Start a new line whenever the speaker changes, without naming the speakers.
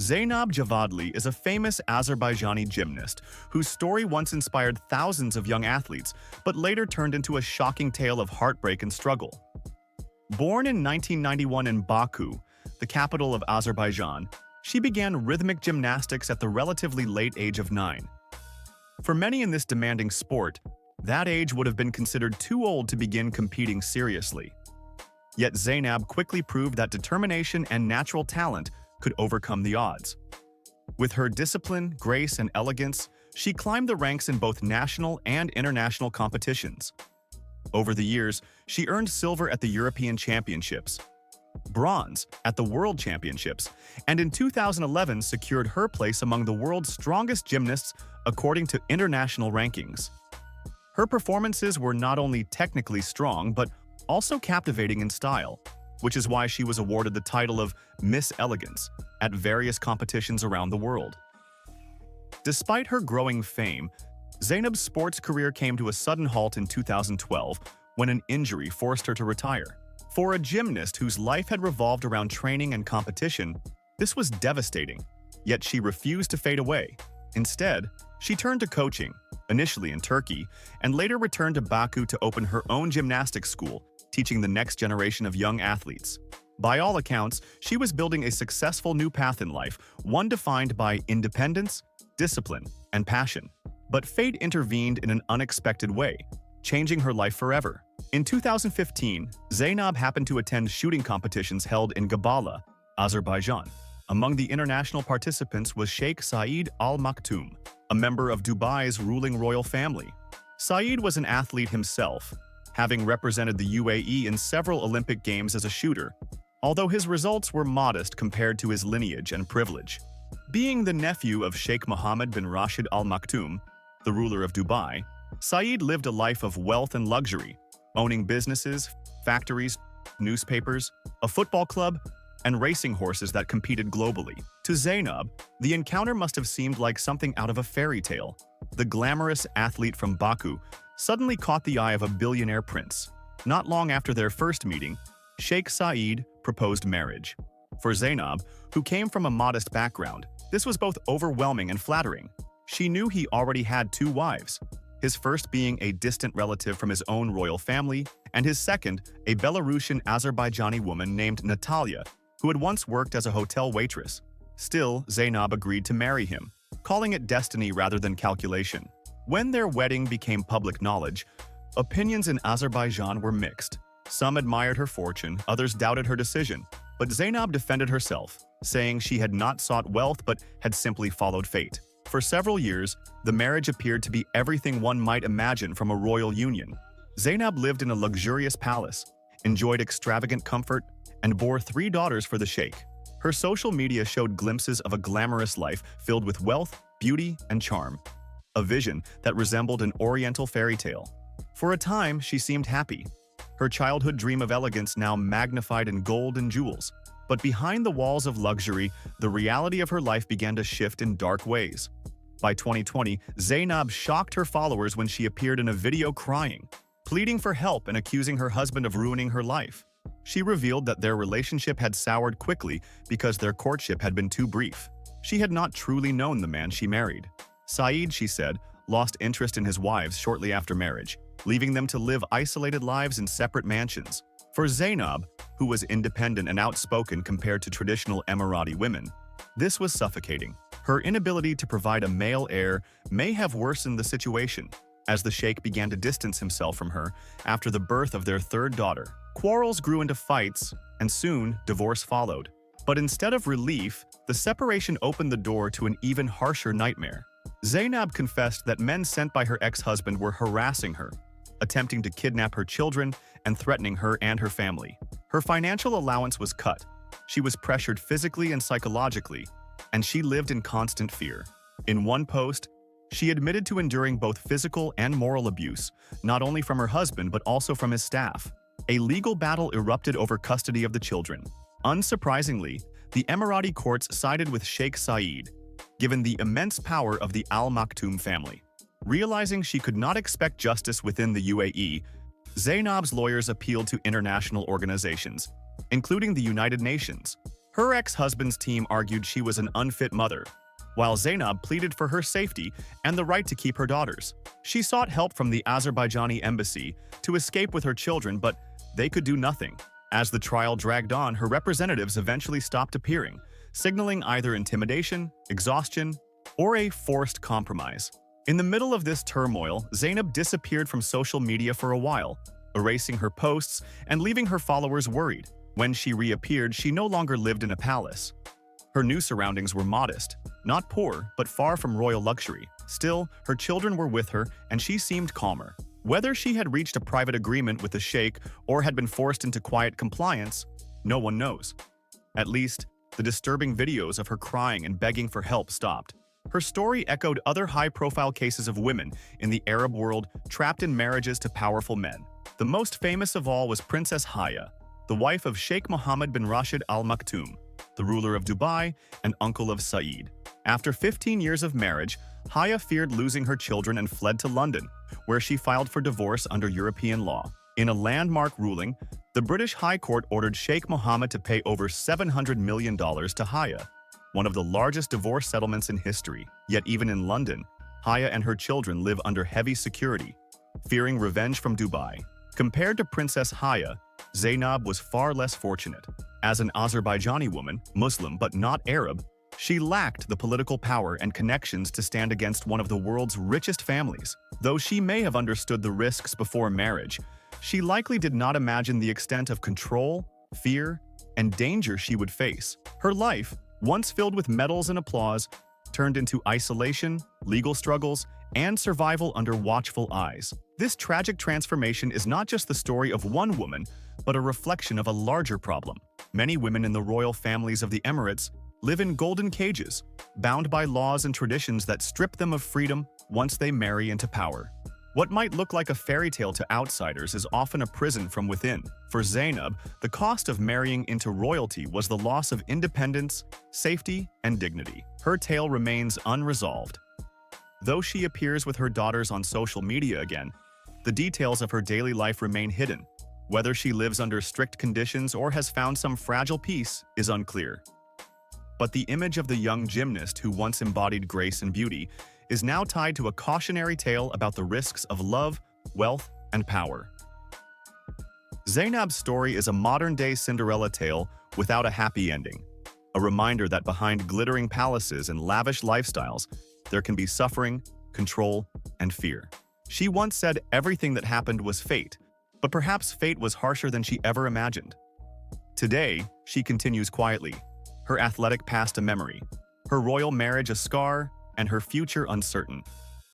Zeynab Javadli is a famous Azerbaijani gymnast whose story once inspired thousands of young athletes, but later turned into a shocking tale of heartbreak and struggle. Born in 1991 in Baku, the capital of Azerbaijan, she began rhythmic gymnastics at the relatively late age of 9. For many in this demanding sport, that age would have been considered too old to begin competing seriously. Yet Zeynab quickly proved that determination and natural talent could overcome the odds. With her discipline, grace, and elegance, she climbed the ranks in both national and international competitions. Over the years, she earned silver at the European Championships, bronze at the World Championships, and in 2011 secured her place among the world's strongest gymnasts according to international rankings. Her performances were not only technically strong, but also captivating in style, which is why she was awarded the title of Miss Elegance at various competitions around the world. Despite her growing fame, Zeynab's sports career came to a sudden halt in 2012 when an injury forced her to retire. For a gymnast whose life had revolved around training and competition, this was devastating, yet she refused to fade away. Instead, she turned to coaching, initially in Turkey, and later returned to Baku to open her own gymnastics school, teaching the next generation of young athletes. By all accounts, she was building a successful new path in life, one defined by independence, discipline, and passion. But fate intervened in an unexpected way, changing her life forever. In 2015, Zeynab happened to attend shooting competitions held in Gabala, Azerbaijan. Among the international participants was Sheikh Al Maktoum, a member of Dubai's ruling royal family. Saeed was an athlete himself, having represented the UAE in several Olympic Games as a shooter, although his results were modest compared to his lineage and privilege. Being the nephew of Sheikh Mohammed bin Rashid Al Maktoum, the ruler of Dubai, Saeed lived a life of wealth and luxury, owning businesses, factories, newspapers, a football club, and racing horses that competed globally. To Zeynab, the encounter must have seemed like something out of a fairy tale. The glamorous athlete from Baku suddenly caught the eye of a billionaire prince. Not long after their first meeting, Sheikh Saeed proposed marriage. For Zeynab, who came from a modest background, this was both overwhelming and flattering. She knew he already had 2 wives, his first being a distant relative from his own royal family, and his second, a Belarusian Azerbaijani woman named Natalia, who had once worked as a hotel waitress. Still, Zeynab agreed to marry him, calling it destiny rather than calculation. When their wedding became public knowledge, opinions in Azerbaijan were mixed. Some admired her fortune, others doubted her decision, but Zeynab defended herself, saying she had not sought wealth but had simply followed fate. For several years, the marriage appeared to be everything one might imagine from a royal union. Zeynab lived in a luxurious palace, enjoyed extravagant comfort, and bore 3 daughters for the sheikh. Her social media showed glimpses of a glamorous life filled with wealth, beauty, and charm, a vision that resembled an oriental fairy tale. For a time, she seemed happy, her childhood dream of elegance now magnified in gold and jewels. But behind the walls of luxury, the reality of her life began to shift in dark ways. By 2020, Zeynab shocked her followers when she appeared in a video crying, pleading for help and accusing her husband of ruining her life. She revealed that their relationship had soured quickly because their courtship had been too brief. She had not truly known the man she married. Saeed, she said, lost interest in his wives shortly after marriage, leaving them to live isolated lives in separate mansions. For Zeynab, who was independent and outspoken compared to traditional Emirati women, this was suffocating. Her inability to provide a male heir may have worsened the situation, as the sheikh began to distance himself from her after the birth of their 3rd daughter. Quarrels grew into fights, and soon divorce followed. But instead of relief, the separation opened the door to an even harsher nightmare. Zeynab confessed that men sent by her ex-husband were harassing her, attempting to kidnap her children and threatening her and her family. Her financial allowance was cut. She was pressured physically and psychologically, and she lived in constant fear. In one post, she admitted to enduring both physical and moral abuse, not only from her husband but also from his staff. A legal battle erupted over custody of the children. Unsurprisingly, the Emirati courts sided with Sheikh Saeed, given the immense power of the Al Maktoum family. Realizing she could not expect justice within the UAE, Zeynab's lawyers appealed to international organizations, including the United Nations. Her ex-husband's team argued she was an unfit mother, while Zeynab pleaded for her safety and the right to keep her daughters. She sought help from the Azerbaijani embassy to escape with her children, but they could do nothing. As the trial dragged on, her representatives eventually stopped appearing, signaling either intimidation, exhaustion, or a forced compromise. In the middle of this turmoil, Zeynab disappeared from social media for a while, erasing her posts and leaving her followers worried. When she reappeared, she no longer lived in a palace. Her new surroundings were modest, not poor, but far from royal luxury. Still, her children were with her, and she seemed calmer. Whether she had reached a private agreement with the sheikh or had been forced into quiet compliance, no one knows. At least, the disturbing videos of her crying and begging for help stopped. Her story echoed other high-profile cases of women in the Arab world trapped in marriages to powerful men. The most famous of all was Princess Haya, the wife of Sheikh Mohammed bin Rashid Al Maktoum, the ruler of Dubai and uncle of Saeed. After 15 years of marriage, Haya feared losing her children and fled to London, where she filed for divorce under European law. In a landmark ruling, the British High Court ordered Sheikh Mohammed to pay over $700 million to Haya, one of the largest divorce settlements in history. Yet even in London, Haya and her children live under heavy security, fearing revenge from Dubai. Compared to Princess Haya, Zeynab was far less fortunate. As an Azerbaijani woman, Muslim but not Arab, she lacked the political power and connections to stand against one of the world's richest families. Though she may have understood the risks before marriage, she likely did not imagine the extent of control, fear, and danger she would face. Her life, once filled with medals and applause, turned into isolation, legal struggles, and survival under watchful eyes. This tragic transformation is not just the story of one woman, but a reflection of a larger problem. Many women in the royal families of the Emirates live in golden cages, bound by laws and traditions that strip them of freedom once they marry into power. What might look like a fairy tale to outsiders is often a prison from within. For Zeynab, the cost of marrying into royalty was the loss of independence, safety, and dignity. Her tale remains unresolved. Though she appears with her daughters on social media again, the details of her daily life remain hidden. Whether she lives under strict conditions or has found some fragile peace is unclear. But the image of the young gymnast who once embodied grace and beauty is now tied to a cautionary tale about the risks of love, wealth, and power. Zeynab's story is a modern-day Cinderella tale without a happy ending, a reminder that behind glittering palaces and lavish lifestyles, there can be suffering, control, and fear. She once said everything that happened was fate, but perhaps fate was harsher than she ever imagined. Today, she continues quietly, her athletic past a memory, her royal marriage a scar, and her future uncertain.